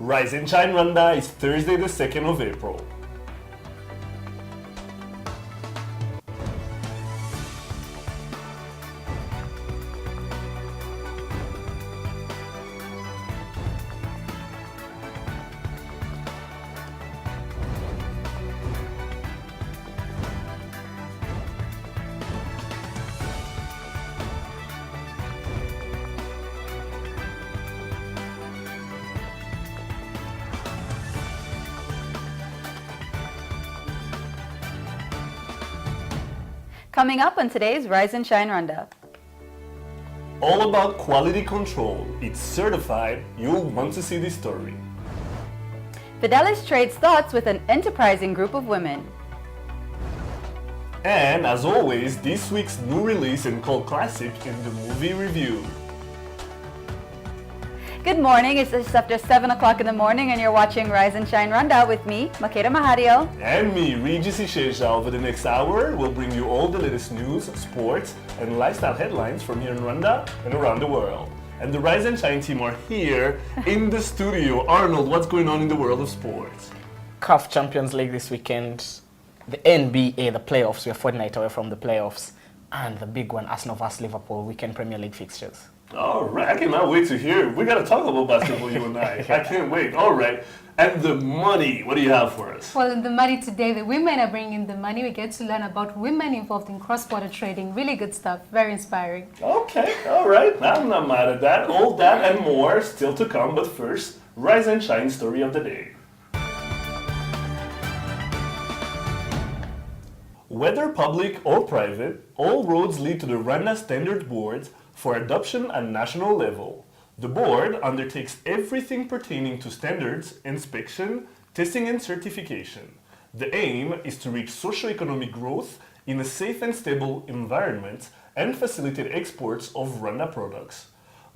Rise and Shine Rwanda is Thursday the 2nd of April. Coming up on today's Rise and Shine Rwanda. All about quality control. It's certified. You'll want to see this story. Fidelis trades thoughts with an enterprising group of women. And as always, this week's new release and cult classic in the movie review. Good morning, it's just after 7 o'clock in the morning and you're watching Rise and Shine Rwanda with me, Makeda Mahario. And me, Regis Isheja. Over the next hour, we'll bring you all the latest news, sports, and lifestyle headlines from here in Rwanda and around the world. And the Rise and Shine team are here in the studio. Arnold, what's going on in the world of sports? CAF Champions League this weekend, the NBA, the playoffs, we're a fortnight away from the playoffs, and the big one, Arsenal vs Liverpool, weekend Premier League fixtures. All right, I cannot wait to hear. We got to talk about basketball, you and I. I can't wait. All right, and the money, what do you have for us? Well, in the money today, the women are bringing in the money. We get to learn about women involved in cross-border trading. Really good stuff, very inspiring. Okay, all right, I'm not mad at that. All that and more still to come, but first, Rise and Shine story of the day. Whether public or private, all roads lead to the Rwanda Standards Board for adoption at national level. The board undertakes everything pertaining to standards, inspection, testing and certification. The aim is to reach socio-economic growth in a safe and stable environment and facilitate exports of Rwanda products.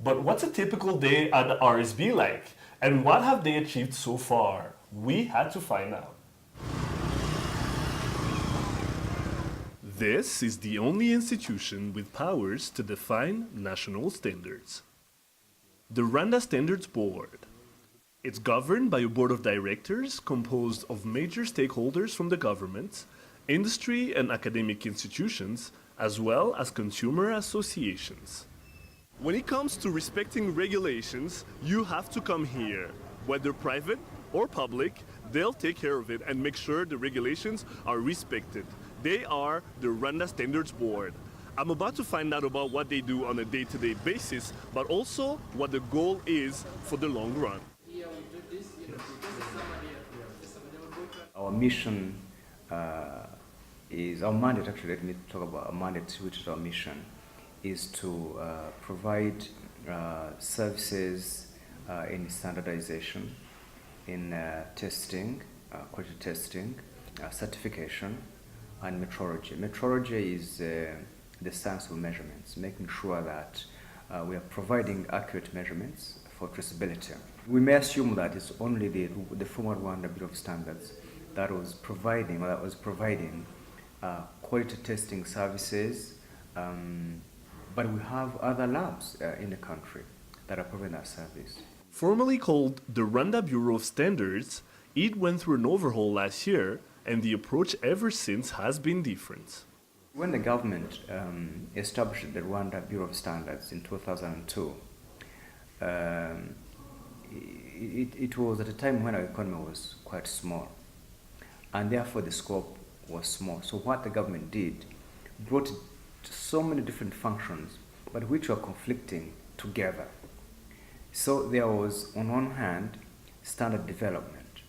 But what's a typical day at the RSB like? And what have they achieved so far? We had to find out. This is the only institution with powers to define national standards. The Rwanda Standards Board. It's governed by a board of directors composed of major stakeholders from the government, industry and academic institutions, as well as consumer associations. When it comes to respecting regulations, you have to come here. Whether private or public, they'll take care of it and make sure the regulations are respected. They are the Rwanda Standards Board. I'm about to find out about what they do on a day-to-day basis, but also what the goal is for the long run. Our mission is, our mandate actually, let me talk about our mandate, which is our mission, is to provide services in standardization, in testing, quality testing, certification, and metrology. Metrology is the science of measurements, making sure that we are providing accurate measurements for traceability. We may assume that it's only the former Rwanda Bureau of Standards that was providing quality testing services, but we have other labs in the country that are providing that service. Formerly called the Rwanda Bureau of Standards, it went through an overhaul last year, and the approach ever since has been different. When the government established the Rwanda Bureau of Standards in 2002, it was at a time when our economy was quite small, and therefore the scope was small. So what the government did, brought so many different functions, but which were conflicting together. So there was, on one hand, standard development,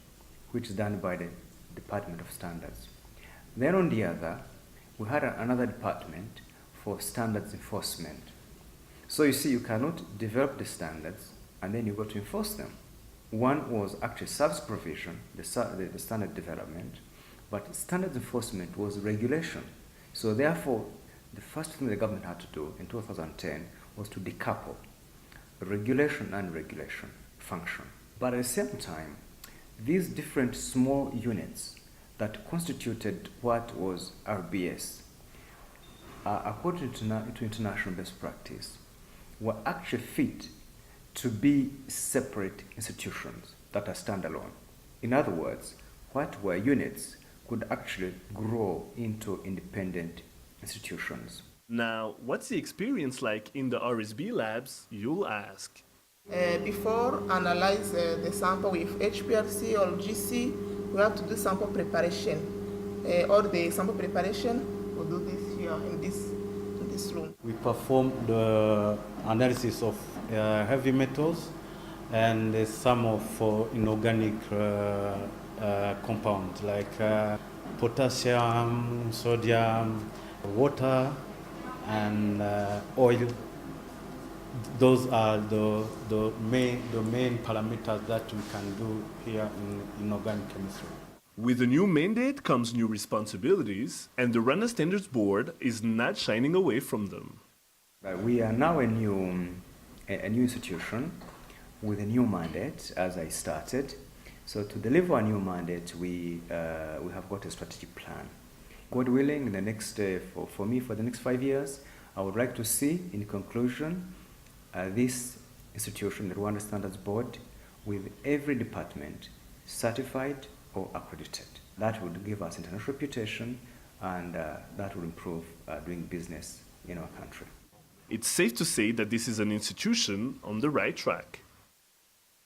which is done by the Department of Standards. Then on the other, we had another department for standards enforcement. So you see, you cannot develop the standards and then you go to enforce them. One was actually service provision, the standard development, but standards enforcement was regulation. So therefore, the first thing the government had to do in 2010 was to decouple regulation and regulation function. But at the same time, these different small units that constituted what was RBS, according to international best practice, were actually fit to be separate institutions. that are standalone. In other words, what were units could actually grow into independent institutions. Now, what's the experience like in the RSB labs, you'll ask? Before analyze the sample with HPLC or GC, we have to do sample preparation. All the sample preparation, we'll do this here in this room. We perform the analysis of heavy metals and some of inorganic compounds like potassium, sodium, water, and oil. Those are the main parameters that we can do here in organic chemistry. With a new mandate comes new responsibilities, and the Rwanda Standards Board is not shining away from them. We are now a new institution with a new mandate, as I started. So to deliver a new mandate, we have got a strategic plan. God willing, in the next, for me, for the next 5 years, I would like to see, in conclusion, this institution, the Rwanda Standards Board, with every department certified or accredited. That would give us international reputation, and that would improve doing business in our country. It's safe to say that this is an institution on the right track.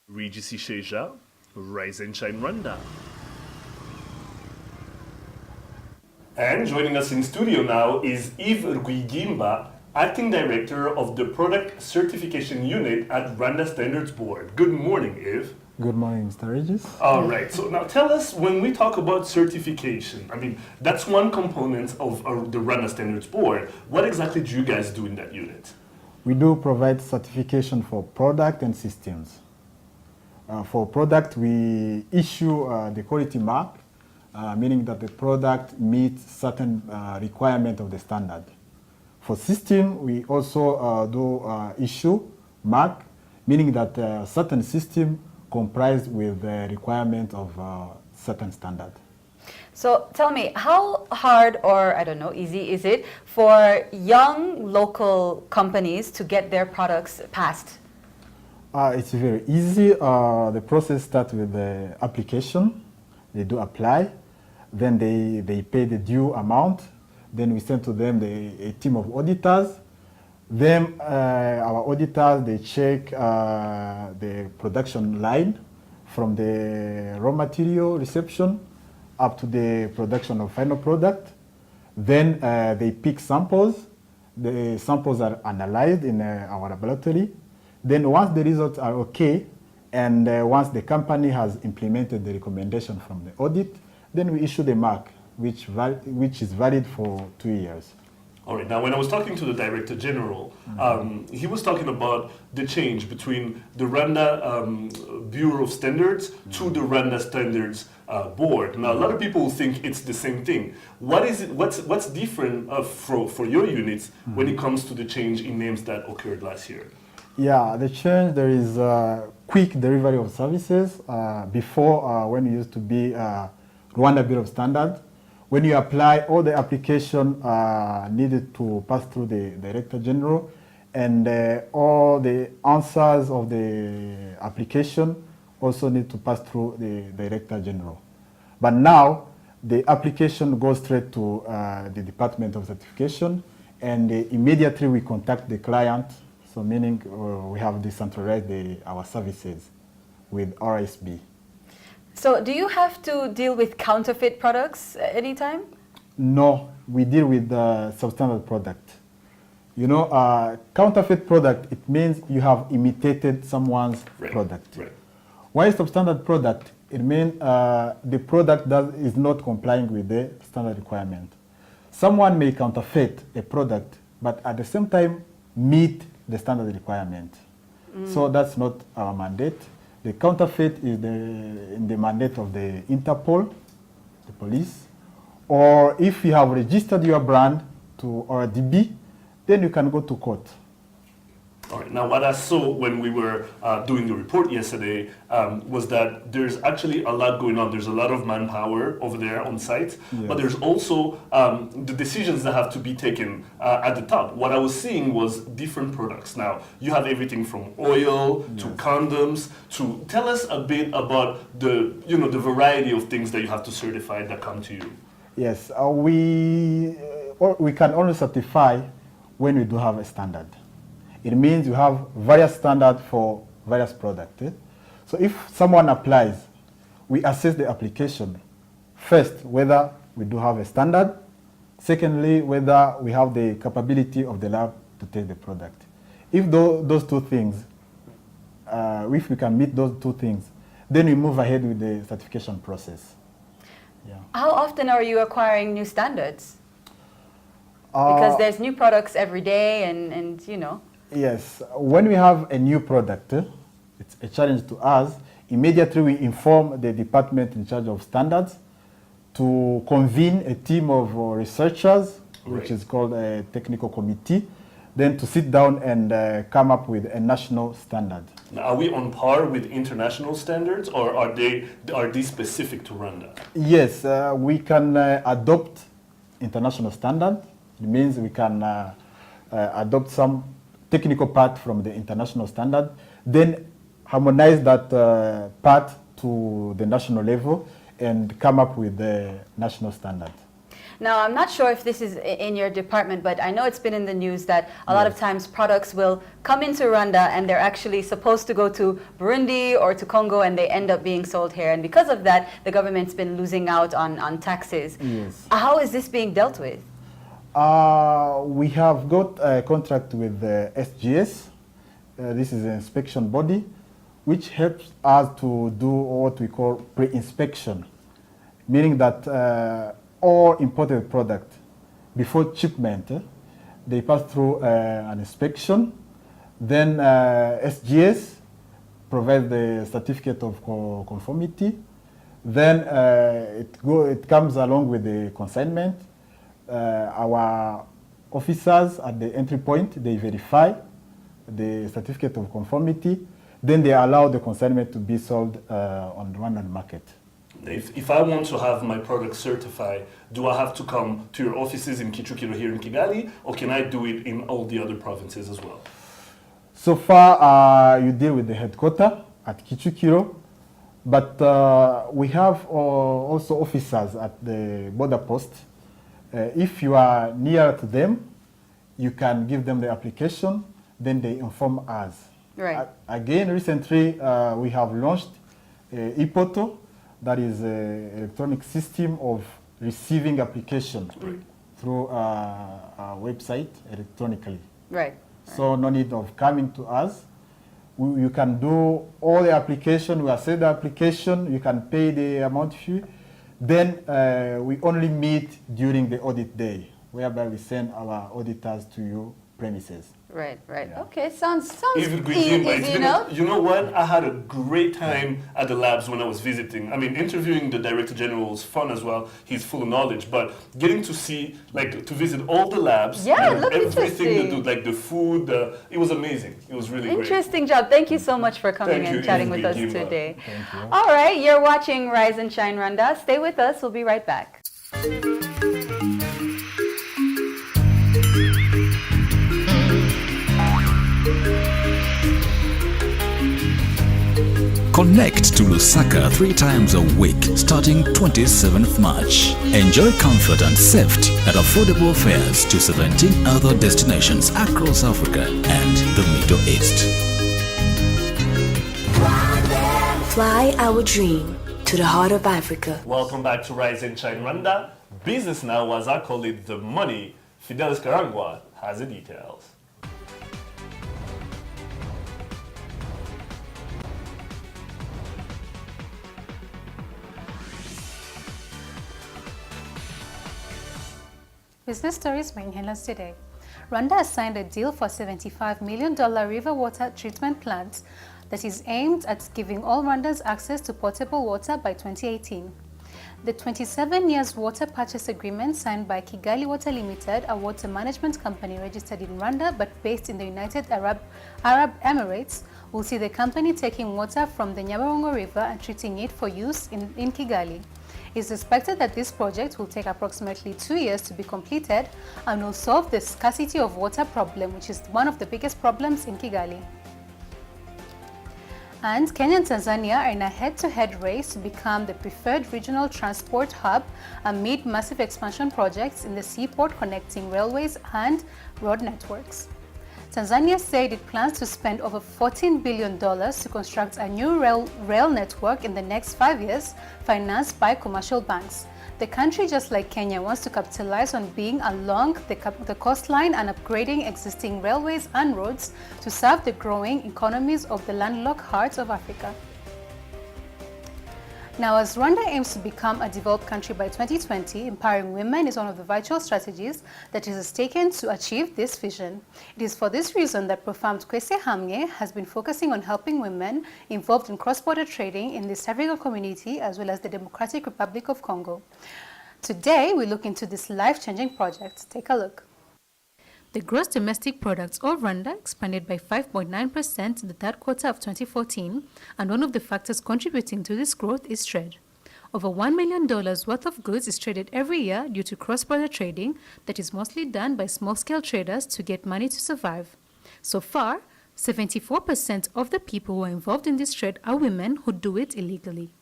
Regis Isheja, Rise and Shine Rwanda. And joining us in studio now is Yves Rwigimba, Acting Director of the Product Certification Unit at Rwanda Standards Board. Good morning, Yves. Good morning, Mr. Regis. All right, so now tell us, when we talk about certification, I mean, that's one component of the Rwanda Standards Board. What exactly do you guys do in that unit? We do provide certification for product and systems. For product, we issue the quality mark, meaning that the product meets certain requirement of the standard. For system, we also do issue mark, meaning that certain system comprise with the requirement of certain standard. So tell me, how hard or, I don't know, easy is it for young local companies to get their products passed? It's very easy. The process starts with the application. They do apply. Then they pay the due amount. Then we send to them a team of auditors. Then our auditors, they check the production line from the raw material reception up to the production of final product. Then they pick samples. The samples are analyzed in our laboratory. Then once the results are okay, and once the company has implemented the recommendation from the audit, then we issue the mark, which is valid for 2 years. All right, now when I was talking to the Director General, he was talking about the change between the Rwanda Bureau of Standards to the Rwanda Standards Board. Now, a lot of people think it's the same thing. What is it? What's different for your units when it comes to the change in names that occurred last year? Yeah, the change, there is quick delivery of services. Before, when it used to be Rwanda Bureau of Standards, when you apply, all the application needed to pass through the Director General, and all the answers of the application also need to pass through the Director General. But now, the application goes straight to the Department of Certification, and immediately we contact the client, so meaning we have decentralized our services with RSB. So do you have to deal with counterfeit products anytime? No, we deal with substandard product. You know, counterfeit product, it means you have imitated someone's product. Right. Why substandard product? It means the product is not complying with the standard requirement. Someone may counterfeit a product, but at the same time meet the standard requirement. So that's not our mandate. The counterfeit is in the mandate of the Interpol, the police, or if you have registered your brand to RDB, then you can go to court. All right. Now, what I saw when we were doing the report yesterday was that there's actually a lot going on. There's a lot of manpower over there on site, but there's also the decisions that have to be taken at the top. What I was seeing was different products. Now, you have everything from oil to condoms to tell us a bit about the variety of things that you have to certify that come to you. Yes, we can only certify when we do have a standard. It means you have various standards for various products. So if someone applies, we assess the application. First, whether we do have a standard. Secondly, whether we have the capability of the lab to take the product. If those two things, if we can meet those two things, then we move ahead with the certification process. Yeah. How often are you acquiring new standards? Because there's new products every day and you know. Yes, when we have a new product, it's a challenge to us. Immediately we inform the department in charge of standards to convene a team of researchers, which is called a technical committee, then to sit down and come up with a national standard. Now, are we on par with international standards, or are these specific to Rwanda? Yes, we can adopt international standard. It means we can adopt some technical part from the international standard, then harmonize that part to the national level and come up with the national standard. Now, I'm not sure if this is in your department, but I know it's been in the news that a lot of times products will come into Rwanda and they're actually supposed to go to Burundi or to Congo and they end up being sold here. And because of that, the government's been losing out on taxes. Yes. How is this being dealt with? We have got a contract with the SGS. This is an inspection body, which helps us to do what we call pre-inspection, meaning that all imported product, before shipment, they pass through an inspection. Then SGS provides the certificate of conformity. Then it comes along with the consignment. Our officers at the entry point, they verify the certificate of conformity. Then they allow the consignment to be sold on the Rwandan market. If I want to have my product certified, do I have to come to your offices in Kicukiro here in Kigali, or can I do it in all the other provinces as well? So far, you deal with the headquarters at Kicukiro, but we have also officers at the border post. If you are near to them, you can give them the application, then they inform us. Right. Again, recently, we have launched ePortal, that is an electronic system of receiving application through our website electronically. Right. So no need of coming to us. You can do all the application, we assess the application, you can pay the amount fee. Then we only meet during the audit day, whereby we send our auditors to your premises. Right, right. Yeah. Okay, sounds Even with easy, him, but it's you been know? you know what? I had a great time at the labs when I was visiting. I mean, interviewing the Director General was fun as well. He's full of knowledge, but getting to see, like, to visit all the labs, Yeah, and it looked everything they interesting. do, like the food, it was amazing. It was really great. Interesting job. Thank you so much for coming Thank you, and chatting with Ingrid us Gimba. today. Thank you. All right, you're watching Rise and Shine Rwanda. Stay with us. We'll be right back. Connect to Lusaka 3 times a week starting 27th March. Enjoy comfort and safety at affordable fares to 17 other destinations across Africa and the Middle East. Fly our dream to the heart of Africa. Welcome back to Rise and Shine Rwanda. Business now, as I call it, the money. Fidelis Karangwa has the details. Business stories making headlines today. Rwanda has signed a deal for $75 million river water treatment plant that is aimed at giving all Rwandans access to potable water by 2018. The 27 years water purchase agreement signed by Kigali Water Limited, a water management company registered in Rwanda but based in the United Arab Emirates, will see the company taking water from the Nyabarongo River and treating it for use in Kigali. It's expected that this project will take approximately 2 years to be completed and will solve the scarcity of water problem, which is one of the biggest problems in Kigali. And Kenya and Tanzania are in a head-to-head race to become the preferred regional transport hub amid massive expansion projects in the seaport connecting railways and road networks. Tanzania said it plans to spend over $14 billion to construct a new rail network in the next 5 years, financed by commercial banks. The country, just like Kenya, wants to capitalize on being along the coastline and upgrading existing railways and roads to serve the growing economies of the landlocked heart of Africa. Now, as Rwanda aims to become a developed country by 2020, empowering women is one of the vital strategies that is taken to achieve this vision. It is for this reason that Profound Kwese Hamwe has been focusing on helping women involved in cross-border trading in the East African community as well as the Democratic Republic of Congo. Today, we look into this life-changing project. Take a look. The gross domestic product of Rwanda expanded by 5.9% in the third quarter of 2014, and one of the factors contributing to this growth is trade. Over $1 million worth of goods is traded every year due to cross-border trading that is mostly done by small-scale traders to get money to survive. So far, 74% of the people who are involved in this trade are women who do it illegally.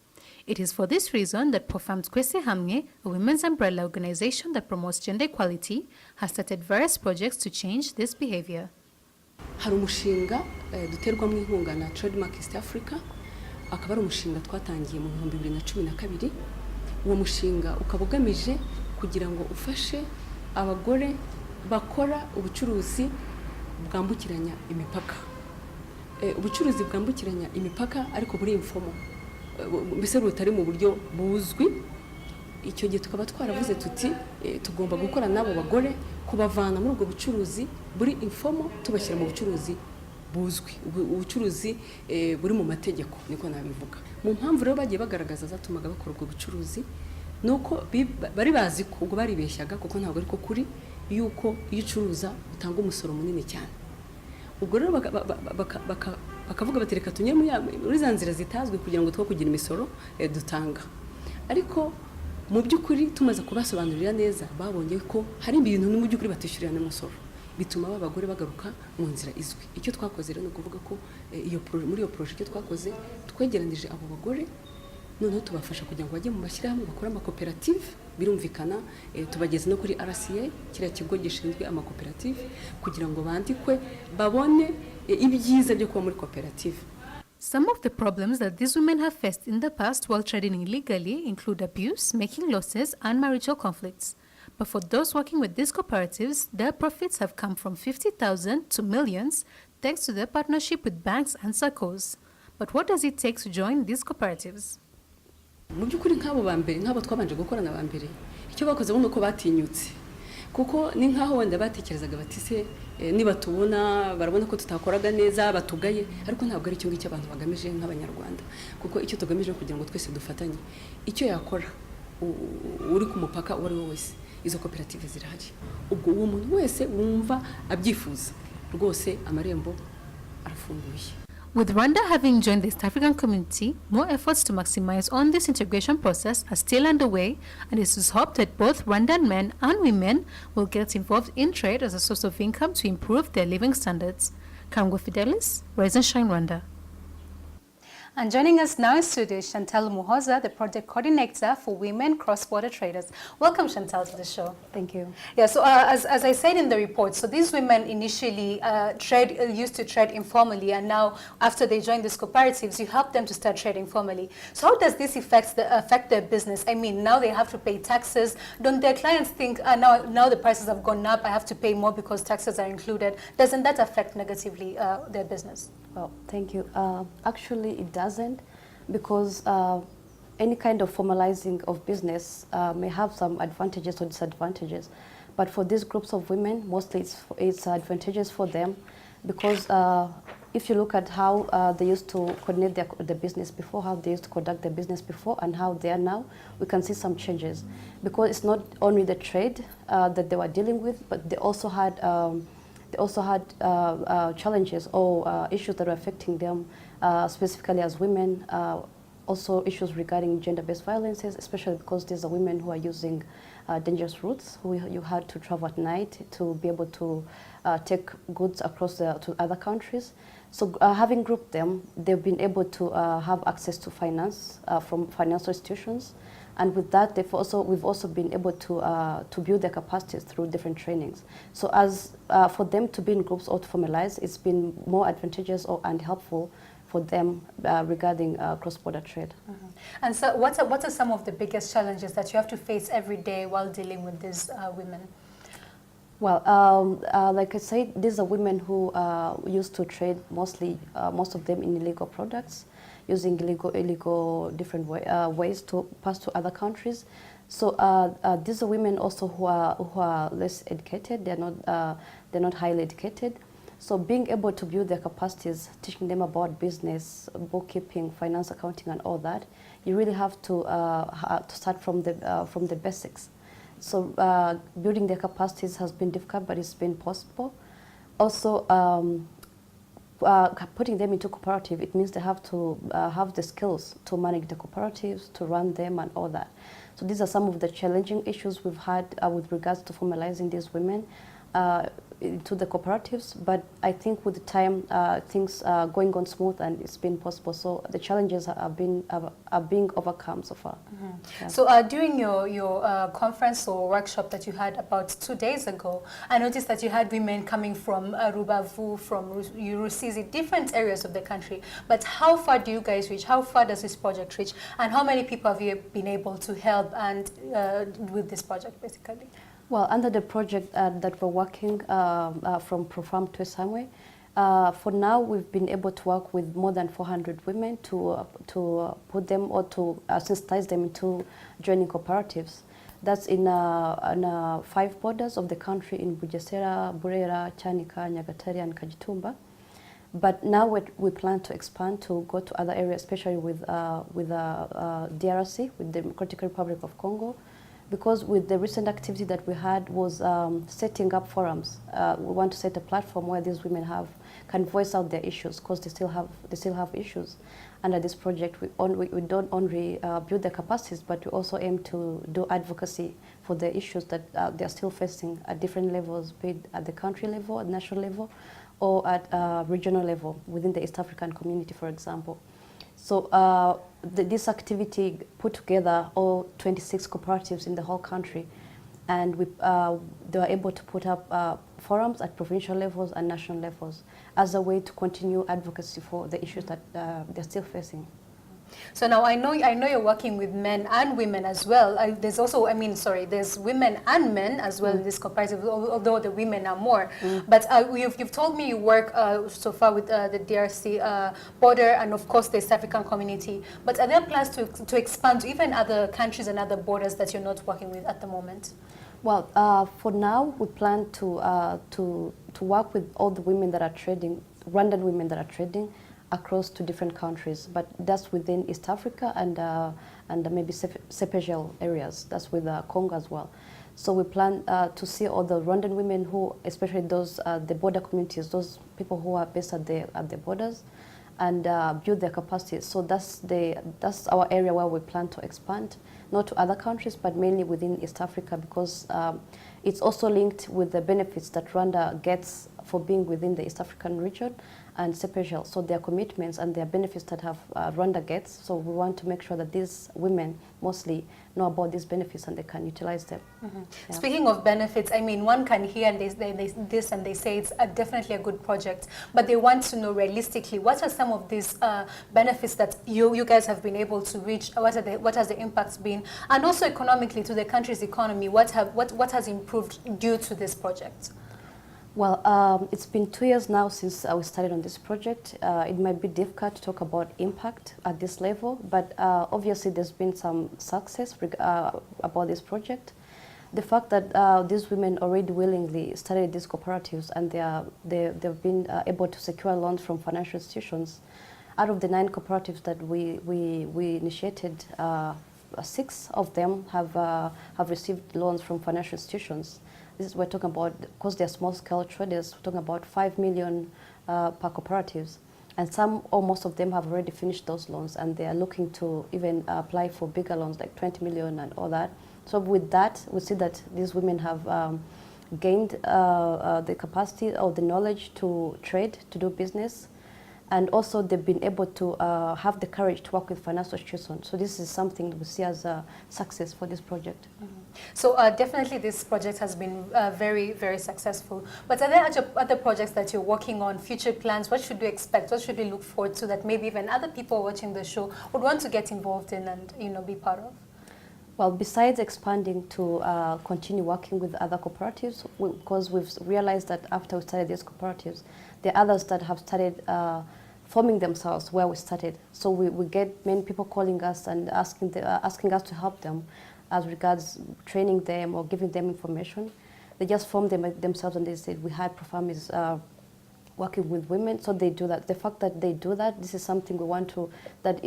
It is for this reason that Profound Kwese Hamwe, a women's umbrella organization that promotes gender equality, has started various projects to change this behavior. Hari umushinga duterwamo inkunga na Trademark East Africa, akaba ari umushinga twatangiye mu 2012. Uwo mushinga ukaba ugamije kugira ngo ufashe abagore bakora ubucuruzi bwambukiranya imipaka. Ubucuruzi bwambukiranya imipaka ariko buri informal. Mbese rutari mu buryo buzwi. Icyo gihe tukaba twaravuze tuti tugomba gukora nabo bagore kubavana muri ubwo bucuruzi buri informal tubashyira mu bucuruzi buzwi, ubucuruzi buri mu mategeko, niko nabivuga. Mu mpamvu rero bagiye bagaragaza zatumaga bakora ubwo bucuruzi nuko bari bazi ko ubwo baribeshyaga kuko ntabwo ariko kuri yuko iyo ucuruza utanga umusoro munini cyane. Ubwo rero bakavuga bati reka tunyere muri za nzira zitazwi kugira ngo two kugira imisoro dutanga. Ariko mu by'ukuri tumaze kubasobanurira neza babonye ko hari ibintu mu by'ukuri batishyurira n'umusoro bituma abagore bagaruka mu nzira izwi. Icyo twakoze rero no kuvuga ko muri iyo project twakoze twegeranije abo bagore noneho tubafasha kugira ngo bajye mu mashyirahamwe bakora amakoperative, birumvikana tubageze no kuri RCA, kiriya kigo gishinzwe amakoperative, kugira ngo bandikwe babone ibyiza byo kuba muri koperative. Some of the problems that these women have faced in the past while trading illegally include abuse, making losses, and marital conflicts. But for those working with these cooperatives, their profits have come from 50,000 to millions thanks to their partnership with banks and SACCOs. But what does it take to join these cooperatives? Mu by'ukuri nk'abo twabanje gukorana ba mbere icyo bakoze buno ko batinyutse kuko ni nkaho wenda batekerezaga bati se niba tubona barabona ko tutakoraga neza batugaye, ariko ntabwo ari cyo ngicyo abantu bagamije nk'abanyarwanda, kuko icyo tugamije kugira ngo twese dufatanye icyo yakora uri ku mupaka wari wese izo koperative zirahari. Ubwo uwo muntu wese wumva abyifuza rwose amarembo arafunguye. With Rwanda having joined the East African community, more efforts to maximize on this integration process are still underway, and it is hoped that both Rwandan men and women will get involved in trade as a source of income to improve their living standards. Kangwa Fidelis, Rise and Shine Rwanda. And joining us now in studio is Chantal Muhoza, the project coordinator for Women Cross-Border Traders. Welcome, Chantal, to the show. Thank you. Yeah, so as I said in the report, so these women initially used to trade informally, and now after they join these cooperatives, you help them to start trading formally. So how does this affect their business? I mean, now they have to pay taxes. Don't their clients think, now the prices have gone up, I have to pay more because taxes are included? Doesn't that affect negatively their business? Well, thank you. Actually, it doesn't, because any kind of formalizing of business may have some advantages or disadvantages. But for these groups of women, mostly it's advantageous for them, because if you look at how they used to coordinate the business before, how they used to conduct their business before, and how they are now, we can see some changes. Because it's not only the trade that they were dealing with, but they also had challenges or issues that were affecting them, specifically as women. Also issues regarding gender-based violences, especially because these are women who are using dangerous routes, who you had to travel at night to be able to take goods across to other countries. So having grouped them, they've been able to have access to finance from financial institutions. And with that, we've also been able to build their capacities through different trainings. So as for them to be in groups or to formalize, it's been more advantageous and helpful for them regarding cross-border trade. Mm-hmm. And so what are some of the biggest challenges that you have to face every day while dealing with these women? Well, like I said, these are women who used to trade most of them in illegal products, using illegal different ways to pass to other countries. So these are women also who are less educated. They're not highly educated. So being able to build their capacities, teaching them about business, bookkeeping, finance, accounting, and all that, you really have to start from the basics. So building their capacities has been difficult, but it's been possible. Also, putting them into cooperative, it means they have to have the skills to manage the cooperatives, to run them, and all that. So these are some of the challenging issues we've had with regards to formalizing these women into the cooperatives, but I think with the time things are going on smooth and it's been possible. So the challenges are being overcome so far. Mm-hmm. Yeah. So during your conference or workshop that you had about 2 days ago, I noticed that you had women coming from Rubavu, from Rusizi, different areas of the country. But how far do you guys reach? How far does this project reach? And how many people have you been able to help and with this project, basically? Well, under the project that we're working from Profarm to Samwe, for now we've been able to work with more than 400 women to put them or to sensitize them into joining cooperatives. That's in 5 borders of the country, in Bugesera, Burera, Chanika, Nyagatare, and Kajitumba. But now we plan to expand to go to other areas, especially with DRC, with the Democratic Republic of Congo. Because with the recent activity that we had was setting up forums. We want to set a platform where these women can voice out their issues, because they still have issues. Under this project, we don't only build their capacities, but we also aim to do advocacy for the issues that they are still facing at different levels, be it at the country level, at national level, or at regional level within the East African community, for example. So this activity put together all 26 cooperatives in the whole country, and they were able to put up forums at provincial levels and national levels as a way to continue advocacy for the issues that they're still facing. So now I know you're working with men and women as well. There's also, there's women and men as well in this cooperative, although the women are more. But you've told me you work so far with the DRC border and of course the East African community. But are there plans to expand to even other countries and other borders that you're not working with at the moment? Well, for now we plan to work with all the women that are trading, Rwandan women that are trading, across to different countries, but that's within East Africa and maybe Sepegel areas. That's with Congo as well. So we plan to see all the Rwandan women who, especially those the border communities, those people who are based at the borders, and build their capacity. So that's our area where we plan to expand, not to other countries, but mainly within East Africa, because it's also linked with the benefits that Rwanda gets for being within the East African region and Sepegel. So their commitments and their benefits that Rwanda gets. So we want to make sure that these women mostly know about these benefits and they can utilize them. Mm-hmm. Yeah. Speaking of benefits, one can hear and they say it's definitely a good project, but they want to know realistically what are some of these benefits that you guys have been able to reach. What has the impacts been, and also economically to the country's economy? What has improved due to this project? Well, it's been 2 years now since we started on this project. It might be difficult to talk about impact at this level, but obviously there's been some success about this project. the fact that these women already willingly started these cooperatives and they've been able to secure loans from financial institutions. Out of the 9 cooperatives that we initiated, 6 of them have received loans from financial institutions. This is, we're talking about, because they're small-scale traders, we're talking about 5 million per cooperatives. And some or most of them have already finished those loans, and they are looking to even apply for bigger loans like 20 million and all that. So with that, we see that these women have gained the capacity or the knowledge to trade, to do business, and also they've been able to have the courage to work with financial institutions. So this is something we see as a success for this project. Mm-hmm. So definitely this project has been very, very successful. But are there other projects that you're working on, future plans? What should we expect? What should we look forward to that maybe even other people watching the show would want to get involved in and be part of? Well, besides expanding to continue working with other cooperatives, because we've realized that after we started these cooperatives, there are others that have started forming themselves where we started. So we get many people calling us and asking us to help them as regards training them or giving them information. They just form themselves and they said, we had Profam is working with women, so they do that. The fact that they do that, this is something we want to, that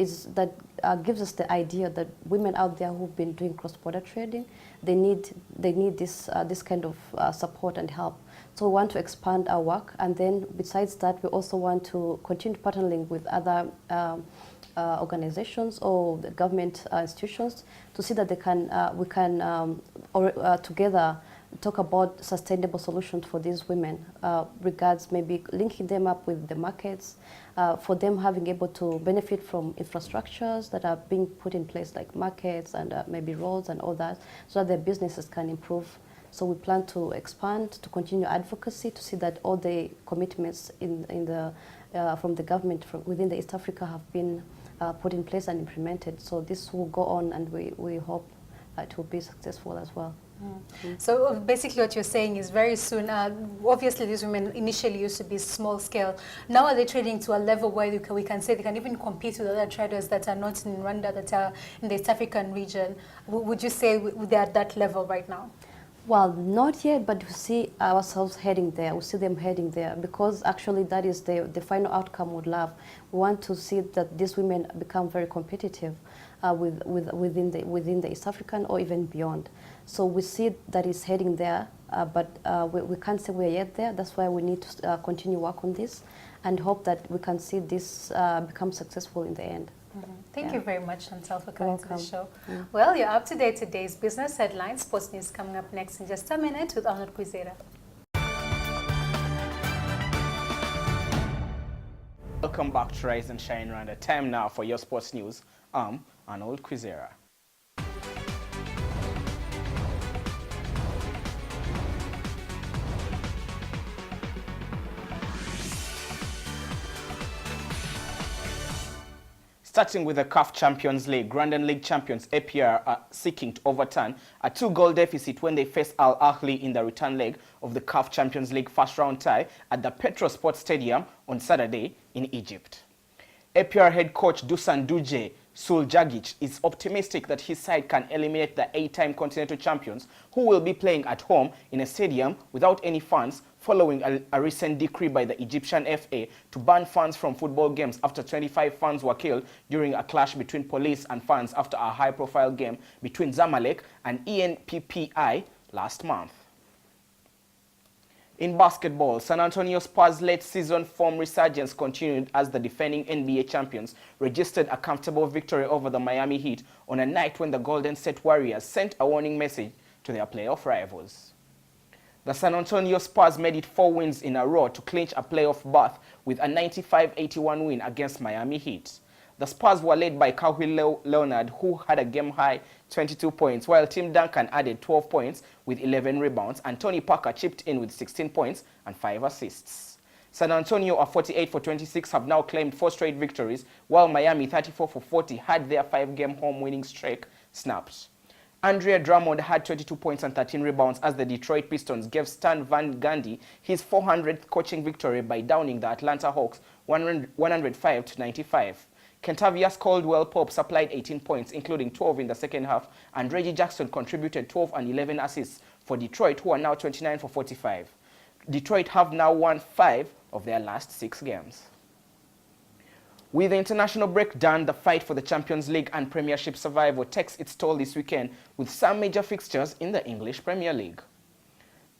gives us the idea that women out there who've been doing cross-border trading, they need this kind of support and help. So we want to expand our work, and then besides that, we also want to continue partnering with other organizations or the government institutions to see that we can together talk about sustainable solutions for these women, regards maybe linking them up with the markets, for them having able to benefit from infrastructures that are being put in place like markets and maybe roads and all that, so that their businesses can improve. So we plan to expand, to continue advocacy, to see that all the commitments from the government within the East Africa have been put in place and implemented. So this will go on, and we hope it will be successful as well. Mm. So basically what you're saying is very soon, obviously these women initially used to be small scale. Now are they trading to a level where we can say they can even compete with other traders that are not in Rwanda, that are in the East African region? Would you say they're at that level right now? Well, not yet, but we see ourselves heading there. We see them heading there because actually that is the final outcome we'd love. We want to see that these women become very competitive within the East African or even beyond. So we see that it's heading there, but we can't say we're yet there. That's why we need to continue work on this and hope that we can see this become successful in the end. Mm-hmm. Thank you very much, Chantal, for coming to the show. Yeah. Well, you're up to date today's business headlines. Sports news coming up next in just a minute with Arnold Kwizera. Welcome back to Rise and Shine Rwanda. Time now for your sports news. I'm Arnold Kwizera. Starting with the CAF Champions League, Rwandan League champions APR are seeking to overturn a 2-goal deficit when they face Al Ahly in the return leg of the CAF Champions League first round tie at the Petro Sports Stadium on Saturday in Egypt. APR head coach Dusan Duje Suljagic is optimistic that his side can eliminate the 8-time continental champions who will be playing at home in a stadium without any fans following a recent decree by the Egyptian FA to ban fans from football games after 25 fans were killed during a clash between police and fans after a high-profile game between Zamalek and ENPPI last month. In basketball, San Antonio Spurs' late-season form resurgence continued as the defending NBA champions registered a comfortable victory over the Miami Heat on a night when the Golden State Warriors sent a warning message to their playoff rivals. The San Antonio Spurs made it 4 wins in a row to clinch a playoff berth with a 95-81 win against Miami Heat. The Spurs were led by Kawhi Leonard, who had a game-high 22 points, while Tim Duncan added 12 points with 11 rebounds, and Tony Parker chipped in with 16 points and 5 assists. San Antonio, at 48 for 26, have now claimed 4 straight victories, while Miami, 34 for 40, had their 5-game home winning streak snapped. Andrea Drummond had 22 points and 13 rebounds as the Detroit Pistons gave Stan Van Gundy his 400th coaching victory by downing the Atlanta Hawks 105-95. Kentavious Caldwell Pope supplied 18 points, including 12 in the second half, and Reggie Jackson contributed 12 and 11 assists for Detroit, who are now 29 for 45. Detroit have now won 5 of their last 6 games. With the international break done, the fight for the Champions League and Premiership survival takes its toll this weekend with some major fixtures in the English Premier League.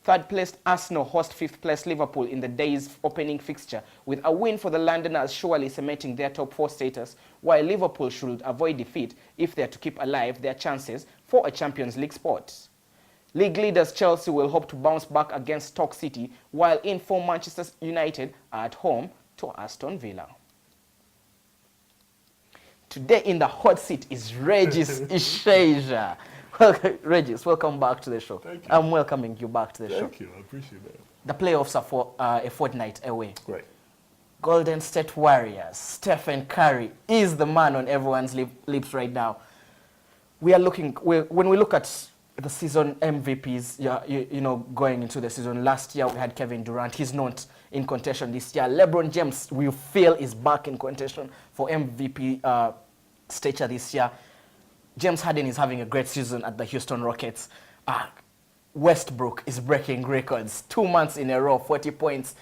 Third-placed Arsenal host fifth-placed Liverpool in the day's opening fixture, with a win for the Londoners surely cementing their top 4 status, while Liverpool should avoid defeat if they are to keep alive their chances for a Champions League spot. League leaders Chelsea will hope to bounce back against Stoke City, while in-form Manchester United are at home to Aston Villa. Today in the hot seat is Regis Isheja. Regis, welcome back to the show. Thank you. I'm welcoming you back to the show. Thank you, I appreciate that. The playoffs are for a fortnight away. Right. Golden State Warriors, Stephen Curry is the man on everyone's lips right now. We are looking, when we look at the season MVPs, you know, going into the season, last year we had Kevin Durant. He's not in contention this year. LeBron James, we feel, is back in contention for MVP stature this year. James Harden is having a great season at the Houston Rockets. Westbrook is breaking records. 2 months in a row, 40 points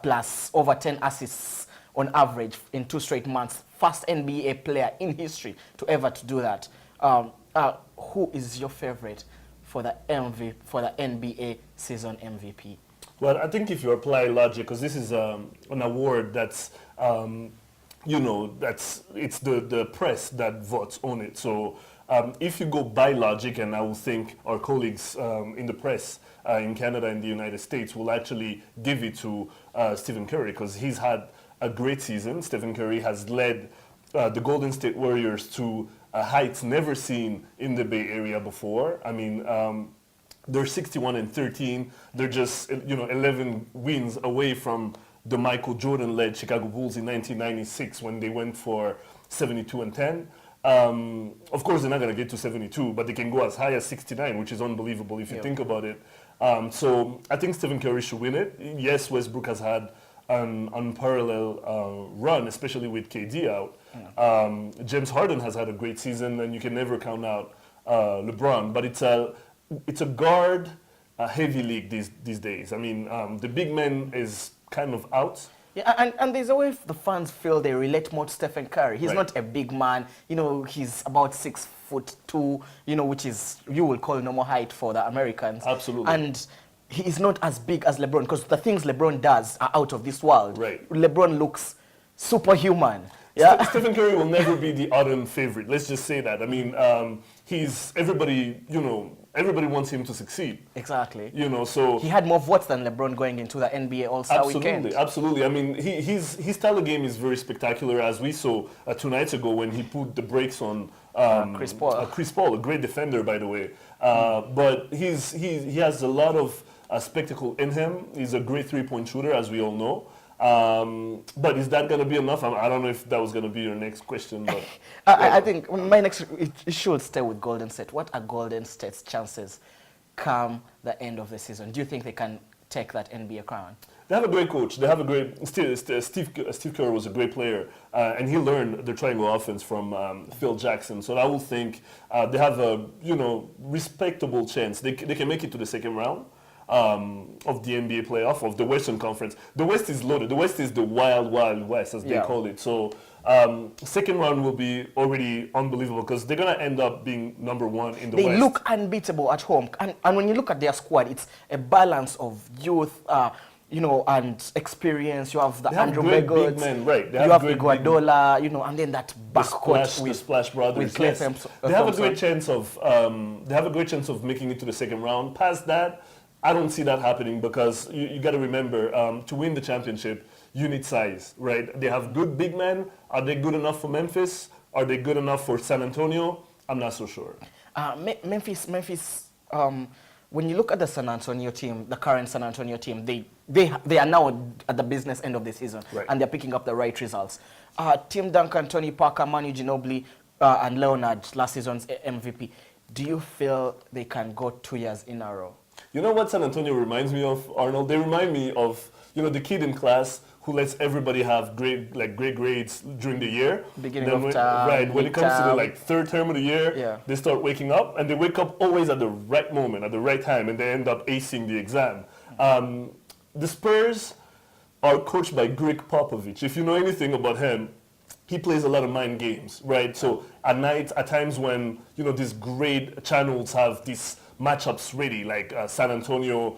plus over 10 assists on average in 2 straight months. First NBA player in history to ever to do that. Who is your favorite for the NBA season MVP? Well, I think if you apply logic, because this is an award that's, you know, it's the press that votes on it. So if you go by logic, and I will think our colleagues in the press in Canada and the United States will actually give it to Stephen Curry, because he's had a great season. Stephen Curry has led the Golden State Warriors to heights never seen in the Bay Area before. I mean, they're 61-13. They're just, you know, 11 wins away from the Michael Jordan-led Chicago Bulls in 1996 when they went for 72-10. Of course, they're not going to get to 72, but they can go as high as 69, which is unbelievable if you think about it. So I think Stephen Curry should win it. Yes, Westbrook has had an unparalleled run, especially with KD out. James Harden has had a great season, and you can never count out LeBron. But it's a guard heavy league these days. I mean, the big man is kind of out. Yeah, and there's a way the fans feel they relate more to Stephen Curry. He's not a big man. You know, he's about 6'2", you know, which is, you will call normal height for the Americans. Absolutely. And he is not as big as LeBron, because the things LeBron does are out of this world. Right. LeBron looks superhuman. Yeah. Stephen Curry will never be the ardent favorite. Let's just say that. I mean, everybody wants him to succeed. Exactly. You know, so he had more votes than LeBron going into the NBA All-Star weekend. Absolutely. I mean, his style of game is very spectacular, as we saw 2 nights ago when he put the brakes on Chris Paul. Chris Paul, a great defender, by the way. But he has a lot of spectacle in him. He's a great three-point shooter, as we all know. But is that going to be enough? I don't know if that was going to be your next question. But I think my next, it should stay with Golden State. What are Golden State's chances come the end of the season? Do you think they can take that NBA crown? They have a great coach. They have a great, Steve Kerr was a great player, and he learned the triangle offense from Phil Jackson. So I will think they have a, you know, respectable chance. They can make it to the second round of the NBA playoff, of the Western Conference. The West is loaded. The West is the wild, wild West, as they call it. So second round will be already unbelievable, because they're going to end up being number 1 in the West. They look unbeatable at home. And when you look at their squad, it's a balance of youth, you know, and experience. You have the Andrew Bogut, big men, right? You have Iguodala, you know, and then that backcourt with Splash Brothers. With Clay They have a great chance of making it to the second round. Past that, I don't see that happening, because you got to remember, to win the championship, you need size, right? They have good big men. Are they good enough for Memphis? Are they good enough for San Antonio? I'm not so sure. Memphis. When you look at the San Antonio team, the current San Antonio team, they are now at the business end of the season, and they're picking up the right results. Tim Duncan, Tony Parker, Manu Ginobili, and Leonard, last season's MVP. Do you feel they can go 2 years in a row? You know what San Antonio reminds me of, Arnold? They remind me of the kid in class who lets everybody have great grades during the year. Beginning Then of term, right, when it comes to the midterm. third term of the year, they start waking up, and they wake up always at the right moment, at the right time, and they end up acing the exam. The Spurs are coached by Greg Popovich. If you know anything about him, he plays a lot of mind games, right? So at night, at times when these great channels have these matchups ready, like San Antonio,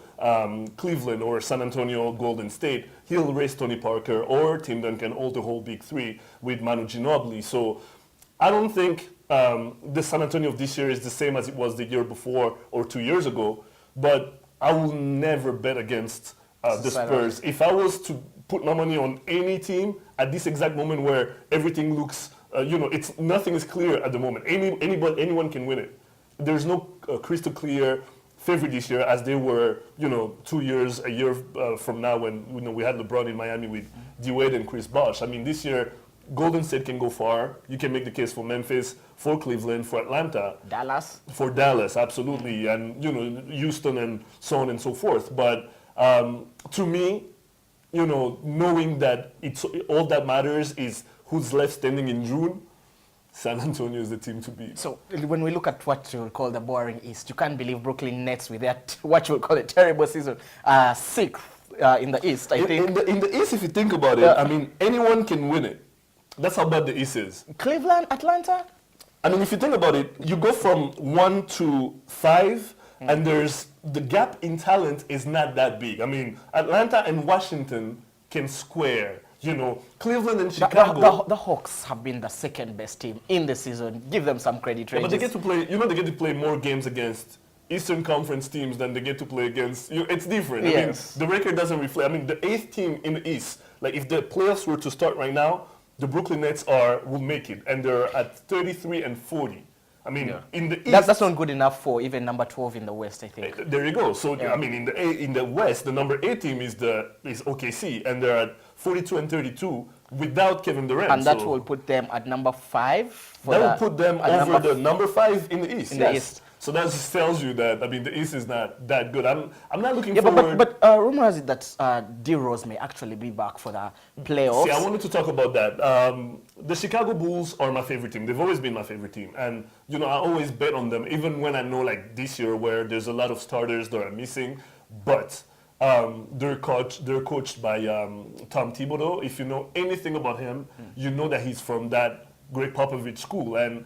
Cleveland, or San Antonio, Golden State, he'll race Tony Parker or Tim Duncan, all the whole big three with Manu Ginobili. So I don't think the San Antonio of this year is the same as it was the year before or 2 years ago, but I will never bet against the Spurs. If I was to put my money on any team at this exact moment where everything looks, nothing is clear at the moment. Anyone can win it. There's no crystal clear favorite this year as they were, 2 years, a year from now when we had LeBron in Miami with D-Wade and Chris Bosh. I mean, this year, Golden State can go far. You can make the case for Memphis, for Cleveland, for Atlanta. Dallas. For Dallas, absolutely. And, Houston and so on and so forth. But to me, knowing that all that matters is who's left standing in June, San Antonio is the team to beat. So when we look at what you would call the boring East, you can't believe Brooklyn Nets with that, what you would call a terrible season, sixth in the East, I think. In the East, if you think about it, I mean, anyone can win it. That's how bad the East is. Cleveland, Atlanta? I mean, if you think about it, you go from 1 to 5, and the gap in talent is not that big. I mean, Atlanta and Washington can square. Cleveland and Chicago. The Hawks have been the second best team in the season. Give them some credit. Yeah, but they get to play. They get to play more games against Eastern Conference teams than they get to play against. It's different. Yes. I mean, the record doesn't reflect. I mean, the 8th team in the East. Like, if the playoffs were to start right now, the Brooklyn Nets will make it, and they're at 33 and 40. I mean, in the East, that's not good enough for even number 12 in the West, I think. There you go. So I mean, in the West, the number 8 team is OKC, and they're at 42 and 32 without Kevin Durant. And that will put them at number 5. That will put them over the number 5 in the East. In the East. So that just tells you that, I mean, the East is not that good. I'm not looking forward. But rumor has it that D-Rose may actually be back for the playoffs. See, I wanted to talk about that. The Chicago Bulls are my favorite team. They've always been my favorite team. And, I always bet on them, even when I know, like, this year where there's a lot of starters that are missing. But they're coached by Tom Thibodeau. If you know anything about him, you know that he's from that Greg Popovich school. And,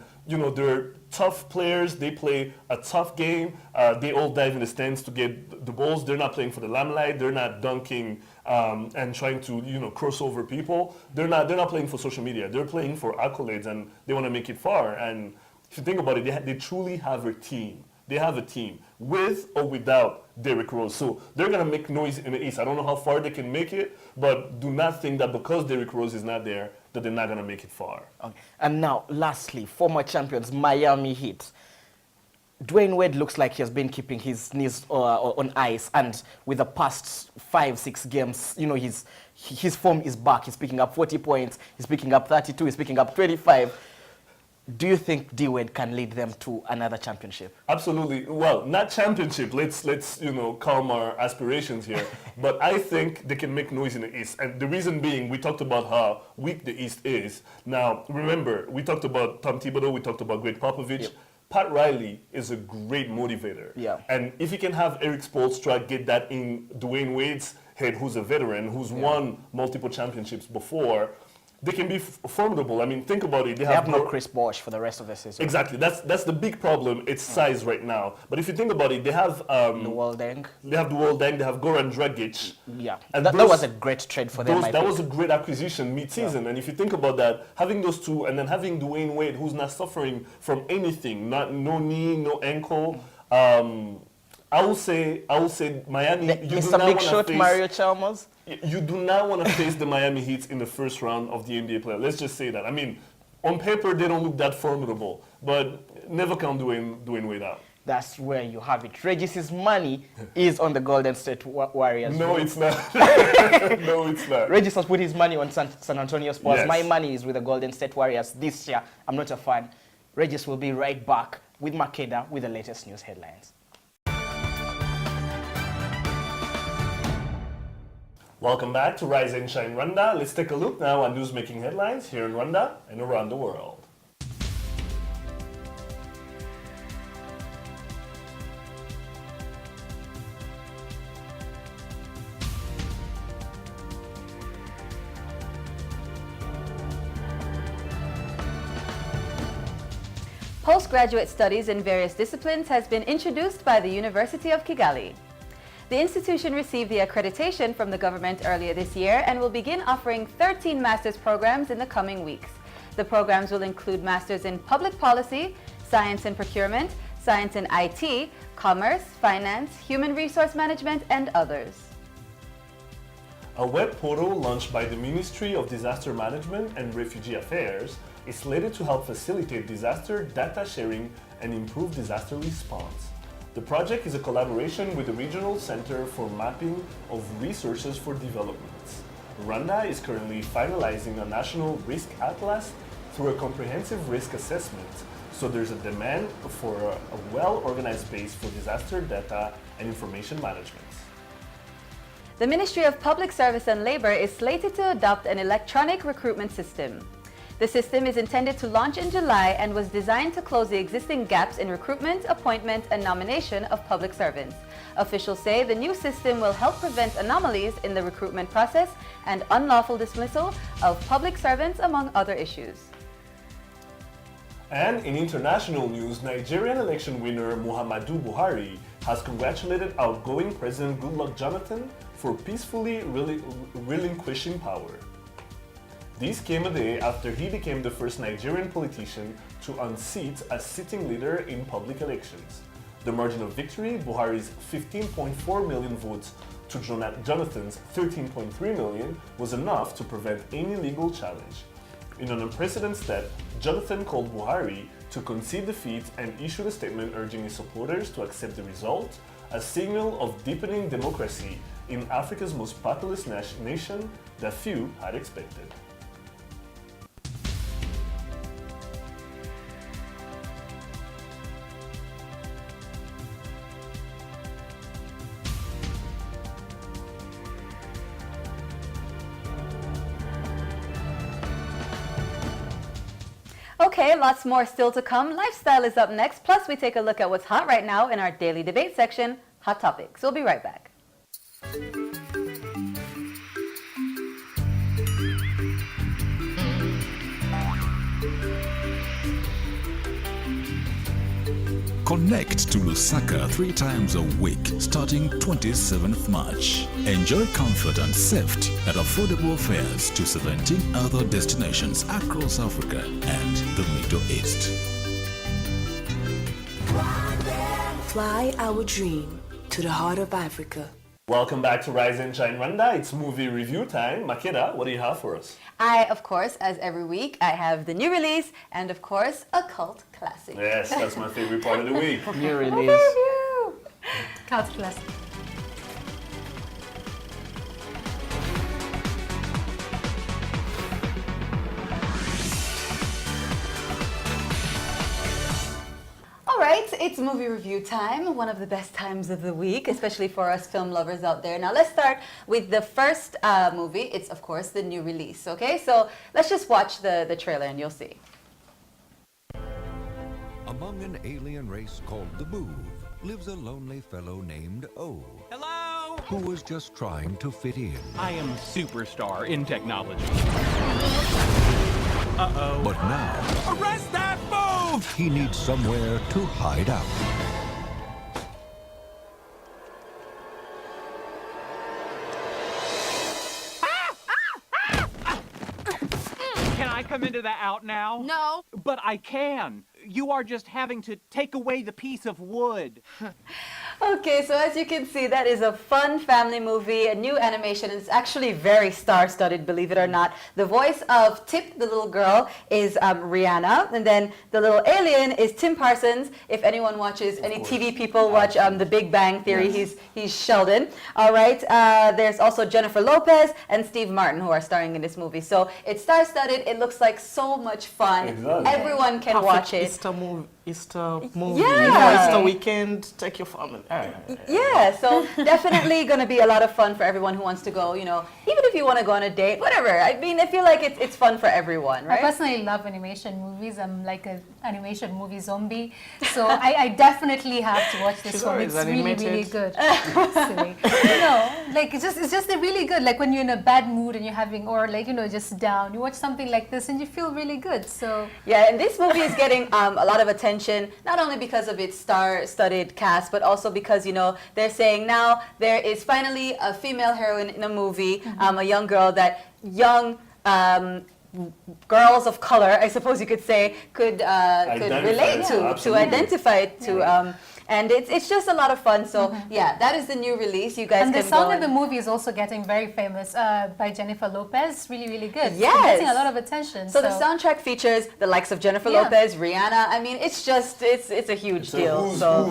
they're tough players. They play a tough game. They all dive in the stands to get the balls. They're not playing for the limelight. They're not dunking and trying to, cross over people. They're not playing for social media. They're playing for accolades, and they want to make it far. And if you think about it, they truly have a team. They have a team with or without Derrick Rose. So they're going to make noise in the East. I don't know how far they can make it, but do not think that because Derrick Rose is not there, that they're not going to make it far. Okay. And now, lastly, former champions, Miami Heat. Dwayne Wade looks like he has been keeping his knees on ice, and with the past 5-6 games, his form is back. He's picking up 40 points, he's picking up 32, he's picking up 25. Do you think D-Wade can lead them to another championship? Absolutely. Well, not championship. Let's calm our aspirations here. But I think they can make noise in the East. And the reason being, we talked about how weak the East is. Now, remember, we talked about Tom Thibodeau, we talked about Greg Popovich. Yep. Pat Riley is a great motivator. Yeah. And if you can have Eric Spoelstra get that in Dwayne Wade's head, who's a veteran, who's won multiple championships before, they can be formidable. I mean, think about it. They have no Chris Bosh for the rest of the season. Exactly. That's the big problem. It's size right now. But if you think about it, they have the World Deng. They have the World Deng. They have Goran Dragic. Yeah, and that was a great trade for them. That was a great acquisition mid-season. Yeah. And if you think about that, having those two, and then having Dwayne Wade, who's not suffering from anything, no knee, no ankle. I will say Miami. Mr. Big Shot, Mario Chalmers. You do not want to face the Miami Heat in the first round of the NBA playoffs. Let's just say that. I mean, on paper, they don't look that formidable, but never count Dwayne Wade out. That's where you have it. Regis's money is on the Golden State Warriors. No, it's not. No, it's not. Regis has put his money on San Antonio Spurs. Yes. My money is with the Golden State Warriors this year. I'm not a fan. Regis will be right back with Makeda with the latest news headlines. Welcome back to Rise and Shine Rwanda. Let's take a look now at news making headlines here in Rwanda and around the world. Postgraduate studies in various disciplines has been introduced by the University of Kigali. The institution received the accreditation from the government earlier this year and will begin offering 13 master's programs in the coming weeks. The programs will include masters in public policy, science and procurement, science and IT, commerce, finance, human resource management, and others. A web portal launched by the Ministry of Disaster Management and Refugee Affairs is slated to help facilitate disaster data sharing and improve disaster response. The project is a collaboration with the Regional Center for Mapping of Resources for Development. Rwanda is currently finalizing a national risk atlas through a comprehensive risk assessment, so there's a demand for a well-organized base for disaster data and information management. The Ministry of Public Service and Labor is slated to adopt an electronic recruitment system. The system is intended to launch in July and was designed to close the existing gaps in recruitment, appointment, and nomination of public servants. Officials say the new system will help prevent anomalies in the recruitment process and unlawful dismissal of public servants, among other issues. And in international news, Nigerian election winner Muhammadu Buhari has congratulated outgoing President Goodluck Jonathan for peacefully relinquishing power. This came a day after he became the first Nigerian politician to unseat a sitting leader in public elections. The margin of victory, Buhari's 15.4 million votes to Jonathan's 13.3 million, was enough to prevent any legal challenge. In an unprecedented step, Jonathan called Buhari to concede defeat and issued a statement urging his supporters to accept the result, a signal of deepening democracy in Africa's most populous nation that few had expected. Okay, lots more still to come. Lifestyle is up next. Plus, we take a look at what's hot right now in our daily debate section, Hot Topics. We'll be right back. Connect to Lusaka 3 times a week starting 27th March. Enjoy comfort and safety at affordable fares to 17 other destinations across Africa and the Middle East. Fly our dream to the heart of Africa. Welcome back to Rise and Shine Rwanda. It's movie review time. Makeda, what do you have for us? Of course, as every week, I have the new release and, of course, a cult classic. Yes, that's my favorite part of the week. New release. Cult classic. Alright, it's movie review time, one of the best times of the week, especially for us film lovers out there. Now let's start with the first movie. It's, of course, the new release, okay? So let's just watch the trailer and you'll see. Among an alien race called the Move lives a lonely fellow named O. Hello? Who was just trying to fit in. I am superstar in technology. Uh-oh. But now... Arrest that move! He needs somewhere to hide out. Can I come into the out now? No. But I can. You are just having to take away the piece of wood. Okay, so as you can see, that is a fun family movie, a new animation. It's actually very star-studded, believe it or not. The voice of Tip, the little girl, is Rihanna, and then the little alien is Tim Parsons. If anyone watches, any TV people watch The Big Bang Theory, yes. He's Sheldon. All right, there's also Jennifer Lopez and Steve Martin who are starring in this movie. So it's star-studded. It looks like so much fun. It does. Everyone can watch it. Easter movie. Yeah. Easter weekend. Take your family. Yeah, so definitely going to be a lot of fun for everyone who wants to go, you know, even if you want to go on a date, whatever. I mean, I feel like it's fun for everyone, right? I personally love animation movies. I'm like an animation movie zombie. So I definitely have to watch this one. It's really, really good. Silly. No, like it's just really good. Like when you're in a bad mood and you're having, or like, you know, just down, you watch something like this and you feel really good. So yeah, and this movie is getting a lot of attention, not only because of its star-studded cast, but also because, you know, they're saying now there is finally a female heroine in a movie, a young girl that young girls of color, I suppose you could say, could relate to identify to. And it's just a lot of fun. So yeah, that is the new release. You guys and can the song go of the movie is also getting very famous by Jennifer Lopez. Really, really good. Yes. It's getting a lot of attention. So the soundtrack features the likes of Jennifer Lopez, Rihanna. I mean, it's just, it's a huge deal. So